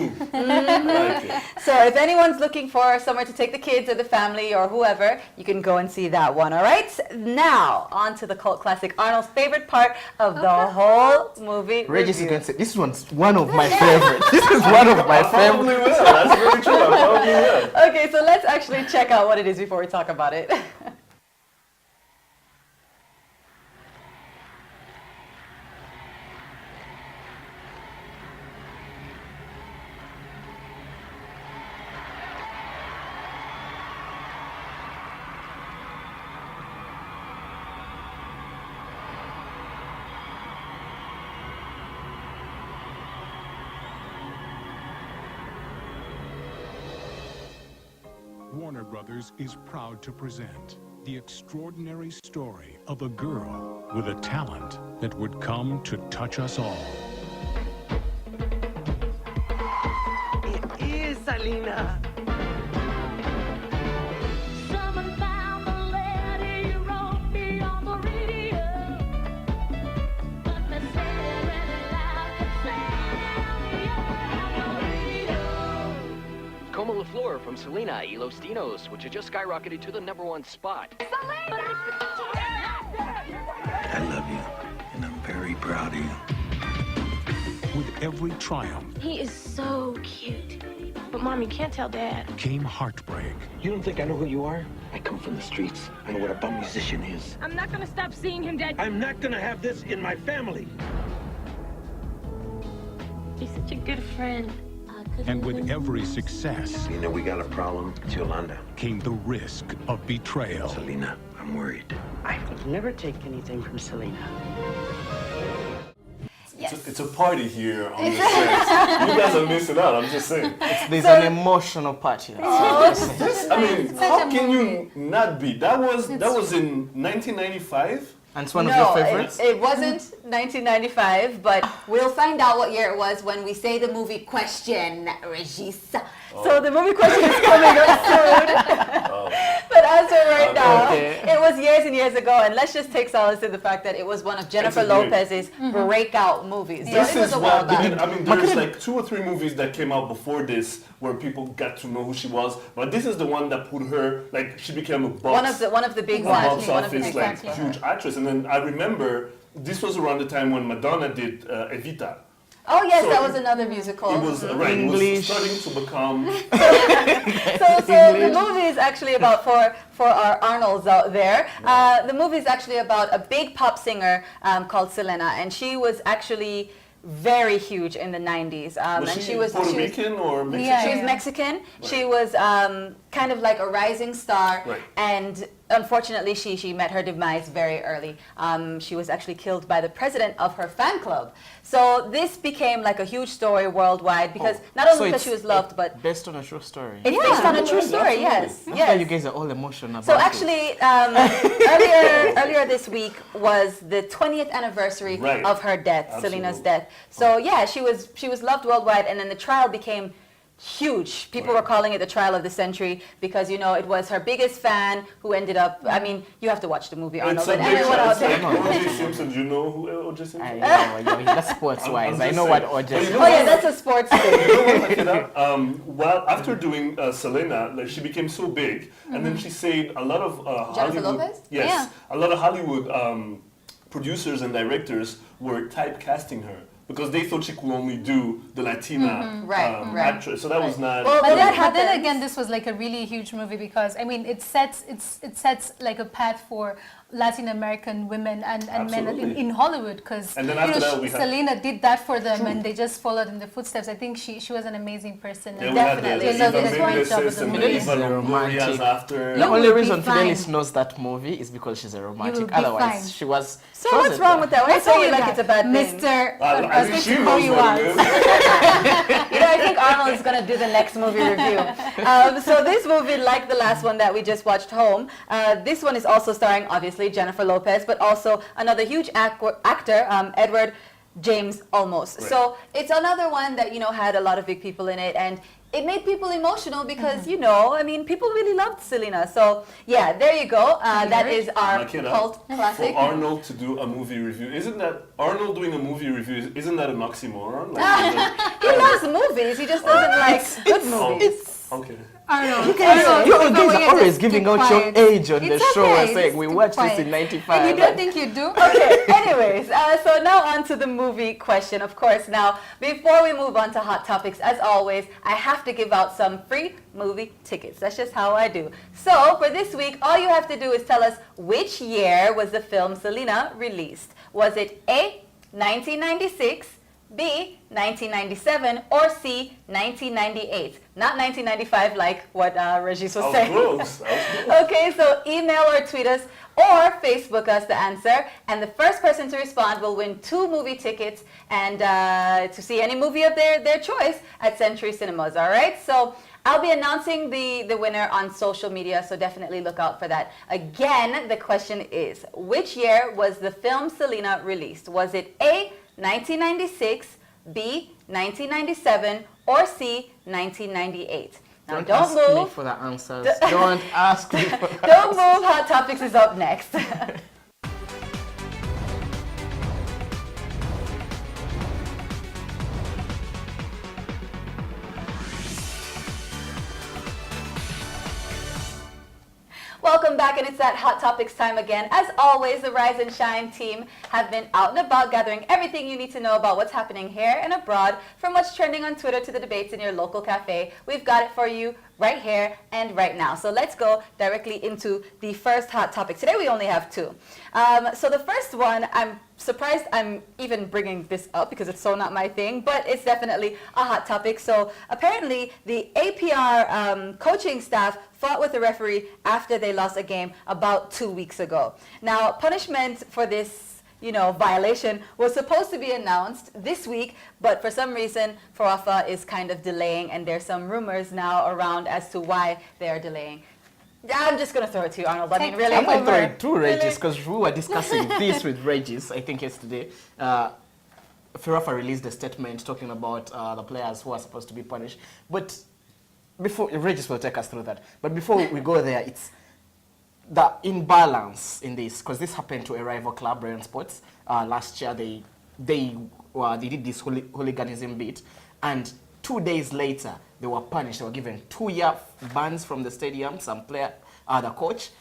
if anyone's looking for somewhere to take the kids or the family or whoever, you can go and see that one, all right? Now, on to the cult classic, Arnold's favorite part of the whole movie Regis is review. going to say, this one's one of my favorites. This is one of my favorites. Probably will. That's very true. I probably will. Okay, so let's actually check out what it is before we talk about it. Warner Brothers is proud to present the extraordinary story of a girl with a talent that would come to touch us all. It is Selena. Someone found the letter you wrote me on the radio. But they said it loud to sound on the radio. Como La Flor from Selena y Los Dinos, which had just skyrocketed to the #1 spot. I love you, and I'm very proud of you. With every triumph He is so cute. But Mom, you can't tell Dad. came heartbreak. You don't think I know who you are? I come from the streets. I know what a bum musician is. I'm not gonna stop seeing him, Dad. I'm not gonna have this in my family. He's such a good friend. And with every success You know, we got a problem. It's Yolanda. came the risk of betrayal. Selena, I'm worried. I would never take anything from Selena. It's a party here on the set. You guys are missing out. I'm just saying. There's an emotional part here. I mean, how can you not be? That was in 1995. And it's one of your favorites? It wasn't 1995, but we'll find out what year it was when we say the movie question, Regis. So the movie question is coming up soon. But as of right now, it was years and years ago, and let's just take solace in the fact that it was one of Jennifer Lopez's breakout movies. So This it was is a while what back. I mean, there's like 2 or 3 movies that came out before this where people got to know who she was, but this is the one that put her, like, she became a box One of the big box ones. office, like, huge actress. And then I remember this was around the time when Madonna did Evita. Oh yes, So that was another musical. It was right. It was starting to become. So the movie is actually about for our Arnolds out there. The movie is actually about a big pop singer called Selena, and she was actually very huge in the 90s. Was she Puerto Rican or Mexican? Yeah, she was Mexican. Right. She was kind of like a rising star, and unfortunately she met her demise very early. She was actually killed by the president of her fan club. So this became like a huge story worldwide because not only because she was loved, but based on a true story. It's based on a true story. Yes, yes. You guys are all emotional about So actually, earlier this week was the 20th anniversary of her death, Selena's death. So yeah, she was loved worldwide, and then the trial became huge. People were calling it the trial of the century because, you know, it was her biggest fan who ended up, I mean, you have to watch the movie, Arnold, but everyone out there. O.J. Simpson, do you know who O.J. Simpson is? I know, that's sports-wise. I know what O.J. Oh yeah, that's a sports thing. You know what, well, after doing Selena, like, she became so big, and then she said a lot of Jennifer Hollywood... Lopez? Yes, Yeah. a lot of Hollywood producers and directors were typecasting her because they thought she could only do the Latina actress. So that was not. Well, but then again, this was like a really huge movie because I mean, it sets like a path for Latin American women and men in Hollywood, because Selena did that for them and they just followed in the footsteps. I think she was an amazing person. Yeah, Definitely. The only reason Fidelis knows that movie is because she's a romantic. Otherwise, she was. So what's wrong with that? Why say you like it's a bad thing? Mr. I mean, she knows what it is. You know, I think Arnold is going to do the next movie review. So this movie, like the last one that we just watched, Home, this one is also starring, obviously, Jennifer Lopez, but also another huge actor, Edward James Olmos. Right. So it's another one that, you know, had a lot of big people in it, and it made people emotional because, you know, I mean, people really loved Selena. So, yeah, there you go. That is our cult classic. For Arnold to do a movie review, isn't that, Arnold doing a movie review, isn't that an oxymoron? Like, he loves movies, he just doesn't like good movies. Okay. Arnold. You guys are always giving out your age on the show. We're saying we watched this in 95. And you don't think you do? Okay, anyways, so now on to the movie question. Of course, now, before we move on to Hot Topics, as always, I have to give out some free movie tickets. That's just how I do. So, for this week, all you have to do is tell us which year was the film Selena released. Was it A, 1996, B, 1997, or C, 1998? Not 1995 like what Regis was saying. Close. Okay, so email or tweet us or Facebook us the answer, and the first person to respond will win 2 movie tickets and to see any movie of their choice at Century Cinemas, all right? So I'll be announcing the winner on social media, so definitely look out for that. Again, the question is, which year was the film Selena released? Was it A, 1996, B, 1997, or C, 1998? Now don't ask move. Me for the answers. Don't ask me for the Don't move. Hot Topics is up next. Welcome back, and it's that Hot Topics time again. As always, the Rise and Shine team have been out and about gathering everything you need to know about what's happening here and abroad, from what's trending on Twitter to the debates in your local cafe. We've got it for you right here and right now. So let's go directly into the first hot topic. Today we only have 2. So the first one, I'm surprised I'm even bringing this up because it's so not my thing, but it's definitely a hot topic. So apparently the APR coaching staff fought with the referee after they lost a game about 2 weeks ago. Now, punishment for this violation was supposed to be announced this week, but for some reason, FOAFA is kind of delaying, and there's some rumors now around as to why they are delaying. I'm just going to throw it to you, Arnold. I mean, really? I'm going to throw it to Regis, because we were discussing this with Regis, I think yesterday. FOAFA released a statement talking about the players who are supposed to be punished. But before, Regis will take us through that. But before we go there, it's the imbalance in this, because this happened to a rival club, Rayon Sports. Last year, they did this hooliganism bit, and 2 days later, they were punished. They were given 2-year bans from the stadium. Some player, the coach,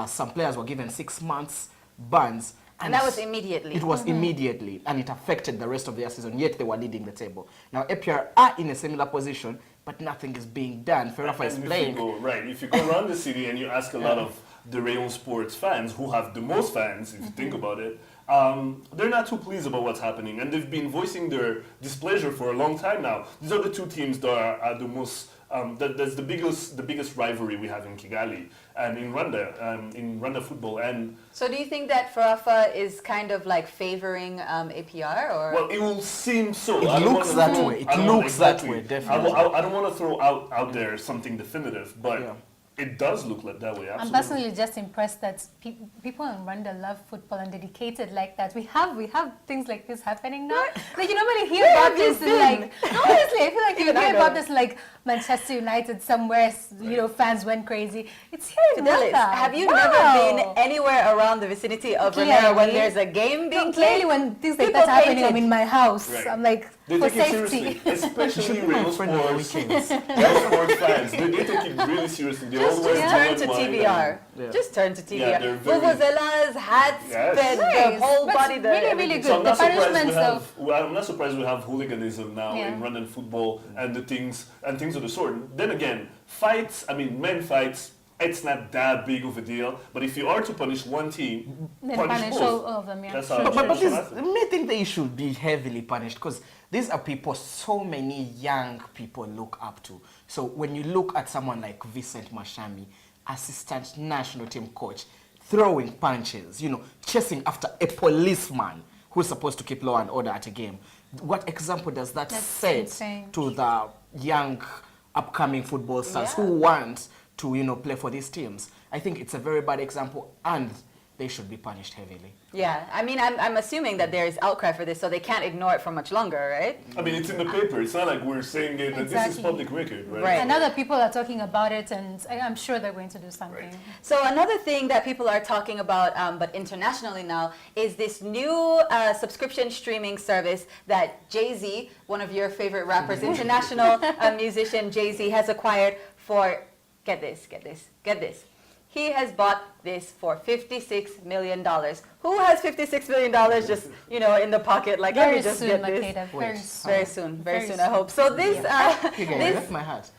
some players were given 6 months bans. And that was immediately. It was immediately, and it affected the rest of their season, yet they were leading the table. Now, APR are in a similar position, but nothing is being done. FOAFA is playing. If you go around the city and you ask a lot of the Rayon Sports fans, who have the most fans, if you think about it, they're not too pleased about what's happening, and they've been voicing their displeasure for a long time now. These are the 2 teams that are the most, that's the biggest rivalry we have in Kigali and in Rwanda football. And so do you think that FOAFA is kind of like favoring APR, or? Well, it will seem so. It looks that way. It looks that way, definitely. I don't want to throw out there something definitive, but it does look like that way, absolutely. I'm personally just impressed that people in Rwanda love football and dedicated like that. We have things like this happening now. Like, you normally hear about this in like, honestly, I feel like you hear about this like Manchester United somewhere, fans went crazy. It's here in Fidelis, Rwanda. have you Wow. never been anywhere around the vicinity of Remera when Clearly. there's a game being No, played? clearly when things like People that happening, I'm painted. in my house. Right. I'm like, They for take it safety. seriously, especially be my real friend on the sports, weekends. real sports fans. They take it really seriously. They Just always turn to do it TVR. Yeah. Just turn to TVR. Yeah, they're very- Vuvuzelas, hats, Yes. the Nice. whole That's body. really, everything. really good. So I'm not The surprised we punishments have. Well, I'm not surprised we have hooliganism now Yeah. in Rwandan football and the things of the sort. Then again, fights. I mean, men fights. It's not that big of a deal. But if you are to punish one team, Then punish punish both. all of them, yeah. That's how. But that's this, what I think. I think they should be heavily punished because these are people so many young people look up to. So when you look at someone like Vincent Mashami, assistant national team coach, throwing punches, chasing after a policeman who's supposed to keep law and order at a game, what example does that That's set insane. to the young upcoming football stars Yeah. who want to play for these teams? I think it's a very bad example and they should be punished heavily. Yeah, I mean, I'm assuming that there is outcry for this, so they can't ignore it for much longer, right? I mean, it's in the paper. It's not like we're saying it. That This is Exactly. public record, right? Right. And other people are talking about it, and I'm sure they're going to do something. So another thing that people are talking about, but internationally now, is this new subscription streaming service that Jay-Z, one of your favorite rappers, international musician Jay-Z, has acquired for, get this. He has bought this for $56 million. Who has $56 million just, in the pocket? Like, let Very me just soon, get this. Makeda, very soon. Very soon, very Very soon, soon. I hope. So this, You guys this left my hat.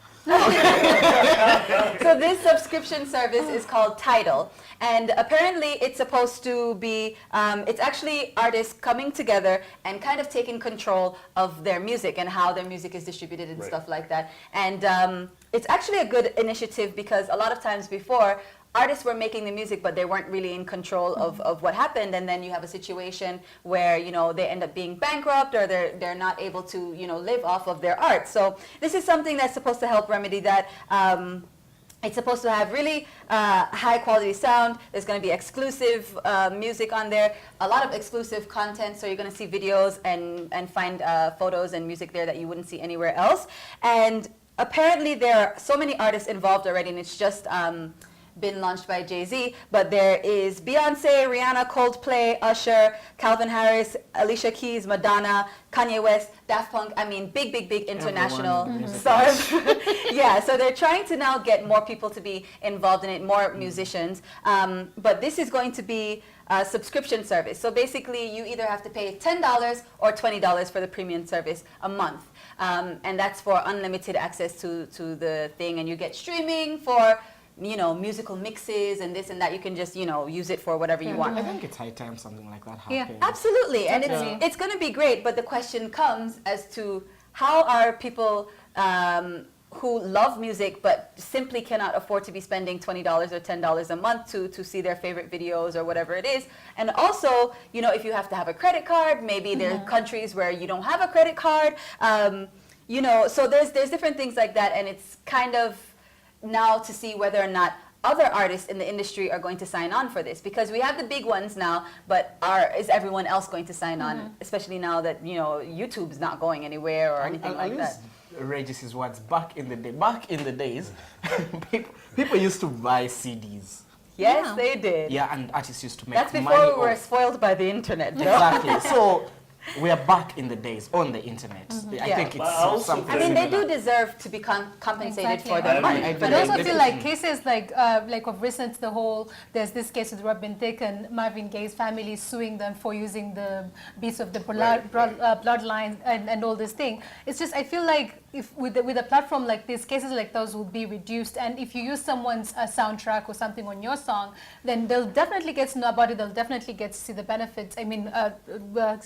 so this subscription service is called Tidal, and apparently it's supposed to be, it's actually artists coming together and kind of taking control of their music and how their music is distributed and stuff like that. And it's actually a good initiative because a lot of times before, artists were making the music, but they weren't really in control of what happened. And then you have a situation where, they end up being bankrupt or they're not able to, live off of their art. So this is something that's supposed to help remedy that. It's supposed to have really high quality sound. There's going to be exclusive music on there, a lot of exclusive content. So you're going to see videos and find photos and music there that you wouldn't see anywhere else. And apparently there are so many artists involved already, and it's just been launched by Jay-Z, but there is Beyonce, Rihanna, Coldplay, Usher, Calvin Harris, Alicia Keys, Madonna, Kanye West, Daft Punk. I mean, big international stars. Yeah, so they're trying to now get more people to be involved in it, more musicians. But this is going to be a subscription service. So basically, you either have to pay $10 or $20 for the premium service a month. And that's for unlimited access to the thing. And you get streaming for musical mixes and this and that. You can just, use it for whatever you want. I think it's high time something like that Yeah, happens. absolutely. And Definitely. it's going to be great. But the question comes as to how are people who love music but simply cannot afford to be spending $20 or $10 a month to see their favorite videos or whatever it is. And also, if you have to have a credit card, maybe there are countries where you don't have a credit card. So there's different things like that. And it's kind of now to see whether or not other artists in the industry are going to sign on for this, because we have the big ones now, but is everyone else going to sign on, especially now that YouTube's not going anywhere or anything like that. Regis's words, back in the days, people used to buy CDs. Yes, they did. Yeah, and artists used to make That's money before we were off- spoiled by the internet. though. Exactly. So we are back in the days on the internet. I Yeah. think But I it's something. I mean, they do similar. deserve to be compensated Exactly. for their money. I But I also feel like definitely. cases like of recent, there's this case with Robin Thicke and Marvin Gaye's family suing them for using the beats of the bloodline and all this thing. It's just, I feel like if with a platform like this, cases like those will be reduced. And if you use someone's soundtrack or something on your song, then they'll definitely get to know about it. They'll definitely get to see the benefits. I mean,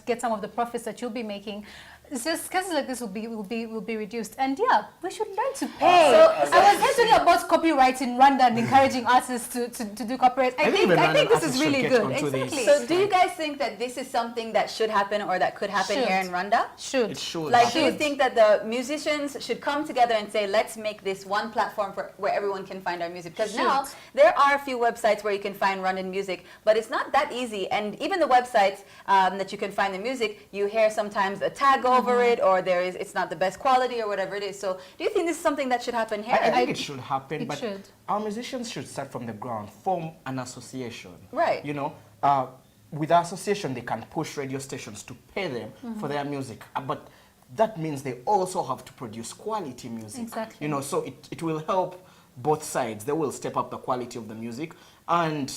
get some of the profits that you'll be making. It's just cases like this will be reduced, and yeah, we should learn to pay. I was hearing about copyright in Rwanda and encouraging artists to do copyright. I think this is really good. Exactly. So do you guys think that this is something that should happen or that could happen here in Rwanda? It should. Like, do you think that the musicians should come together and say, let's make this one platform where everyone can find our music? Because now there are a few websites where you can find Rwandan music, but it's not that easy. And even the websites that you can find the music, you hear sometimes a tag over it, or it's not the best quality, or whatever it is. So do you think this is something that should happen here? I think it should happen, It but should. our musicians should start from the ground, form an association. Right. You know, with the association, they can push radio stations to pay them for their music. But that means they also have to produce quality music. Exactly. You know, so it will help both sides. They will step up the quality of the music, and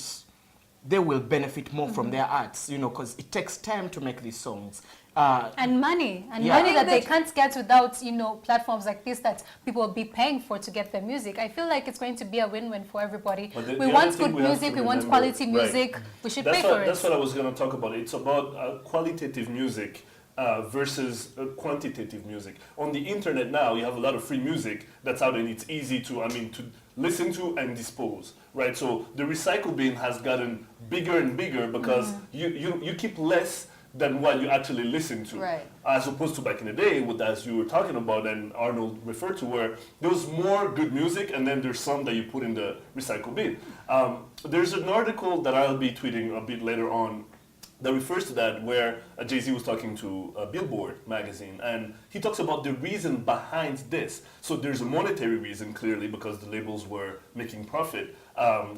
they will benefit more from their arts, you know, because it takes time to make these songs. And money Yeah. that they can't get without, you know, platforms like this that people will be paying for to get their music. I feel like it's going to be a win-win for everybody. But We the want other thing good we have music, to we want remember- quality music, right. we should That's pay for it. That's what I was going to talk about. It's about qualitative music versus quantitative music. On the internet now, you have a lot of free music that's out, and it's easy to, to listen to and dispose, right? So the recycle bin has gotten bigger and bigger because you keep less than what you actually listen to. Right. As opposed to back in the day, as you were talking about and Arnold referred to, where there was more good music and then there's some that you put in the recycle bin. There's an article that I'll be tweeting a bit later on that refers to that, where Jay-Z was talking to Billboard magazine, and he talks about the reason behind this. So there's a monetary reason, clearly, because the labels were making profit,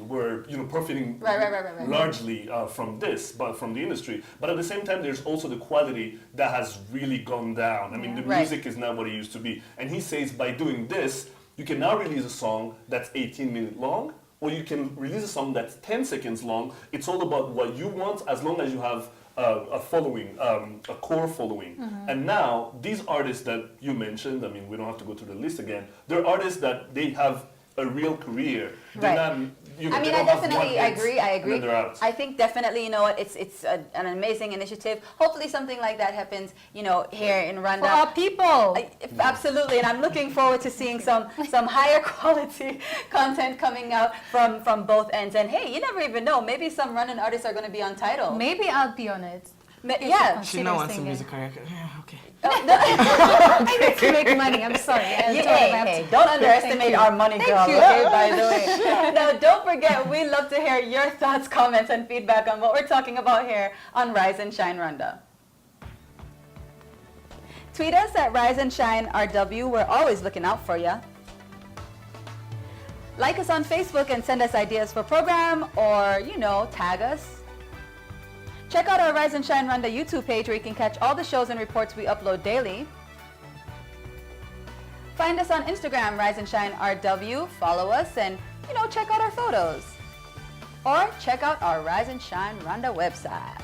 were profiting Right. largely from this, but from the industry. But at the same time, there's also the quality that has really gone down. I mean, the Right. music is not what it used to be. And he says by doing this, you can now release a song that's 18 minutes long, or you can release a song that's 10 seconds long. It's all about what you want, as long as you have a following, a core following. And now, these artists that you mentioned, we don't have to go through the list again, they're artists that they have a real career. They're Right. not, they I don't have one definitely hit, agree. and then they're out. I think definitely, it's an amazing initiative. Hopefully something like that happens, here in Rwanda. For our people. Absolutely, and I'm looking forward to seeing some higher quality content coming out from both ends. And hey, you never even know. Maybe some Rwandan artists are going to be on Tidal. Maybe I'll be on it. Yeah. She now wants a music career. Yeah, okay. I need to make money. I'm sorry. Don't underestimate our money, girl. Thank you. Okay, by the way. Now, don't forget, we love to hear your thoughts, comments, and feedback on what we're talking about here on Rise and Shine Rwanda. Tweet us at Rise and Shine RW. We're always looking out for you. Like us on Facebook and send us ideas for program, or tag us. Check out our Rise and Shine Rwanda YouTube page, where you can catch all the shows and reports we upload daily. Find us on Instagram, Rise and Shine RW. Follow us and, check out our photos. Or check out our Rise and Shine Rwanda website.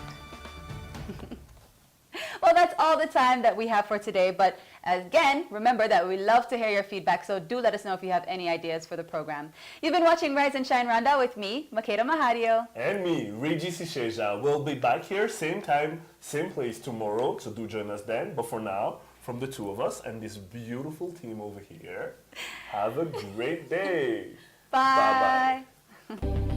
Well, that's all the time that we have for today. But again, remember that we love to hear your feedback, so do let us know if you have any ideas for the program. You've been watching Rise and Shine Rwanda with me, Makeda Mahario. And me, Reggie Sisheja. We'll be back here, same time, same place tomorrow, so do join us then. But for now, from the two of us and this beautiful team over here, have a great day. Bye. Bye-bye.